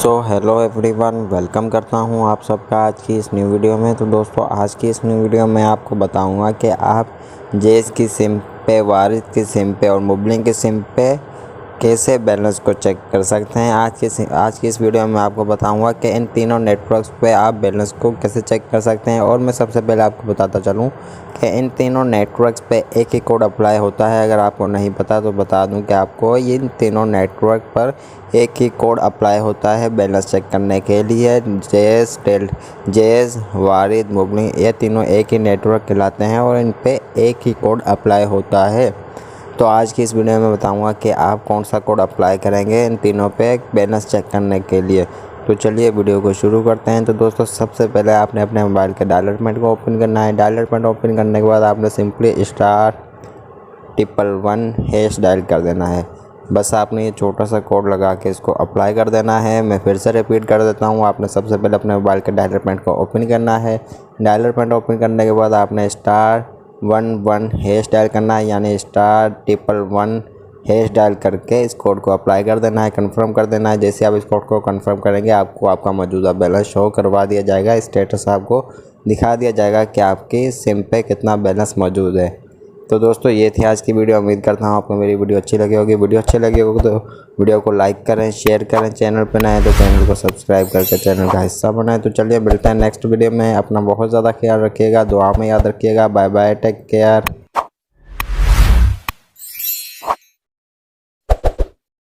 So hello everyone, welcome करता हूं आप सबका आज की इस न्यू वीडियो में। तो दोस्तों, आज की इस न्यू वीडियो में आपको बताऊंगा कि आप जेस की सिम पे, वारिस की सिम पे और मुबलिन की सिम पे कैसे बैलेंस को चेक कर सकते हैं। आज की इस वीडियो में आपको बताऊंगा कि इन तीनों नेटवर्क्स पे आप बैलेंस को कैसे चेक कर सकते हैं। और मैं सबसे पहले आपको बताता चलूं कि इन तीनों नेटवर्क्स पे एक ही कोड अप्लाई होता है। अगर आपको नहीं पता तो बता दूं कि आपको इन तीनों नेटवर्क पर एक ही कोड अप्लाई होता है बैलेंस चेक करने के लिए। जेस, वारिस, मुबलिन, ये तीनों एक ही नेटवर्क कहलाते हैं और इन पे एक ही कोड अप्लाई होता है। तो आज की इस वीडियो में बताऊंगा कि आप कौन सा कोड अप्लाई करेंगे इन तीनों पे बैलेंस चेक करने के लिए। तो चलिए वीडियो को शुरू करते हैं। तो दोस्तों, सबसे पहले आपने अपने मोबाइल के डायलर पैड को ओपन करना है। डायलर पैड ओपन करने के बाद आपने सिंपली *111# डायल कर देना है। बस आपने ये छोटा सा कोड लगा के इसको अप्लाई कर देना है। मैं फिर से रिपीट कर देता हूँ। आपने सबसे पहले अपने मोबाइल के डायलर पैड को ओपन करना है। डायलर पैड ओपन करने के बाद आपने *11# डायल करना है, यानी *111# डायल करके इस कोड को अप्लाई कर देना है, कंफर्म कर देना है। जैसे आप इस कोड को कंफर्म करेंगे, आपको आपका मौजूदा बैलेंस शो करवा दिया जाएगा। स्टेटस आपको दिखा दिया जाएगा कि आपकी सिम पे कितना बैलेंस मौजूद है। तो दोस्तों, ये थी आज की वीडियो। उम्मीद करता हूँ आपको मेरी वीडियो अच्छी लगी होगी। वीडियो अच्छी लगी होगी तो वीडियो को लाइक करें, शेयर करें। चैनल पर नए हैं तो चैनल को सब्सक्राइब करके चैनल का हिस्सा बनाएं। तो चलिए मिलते हैं नेक्स्ट वीडियो में। अपना बहुत ज़्यादा ख्याल रखिएगा, दुआ में याद रखिएगा। Bye bye, take care.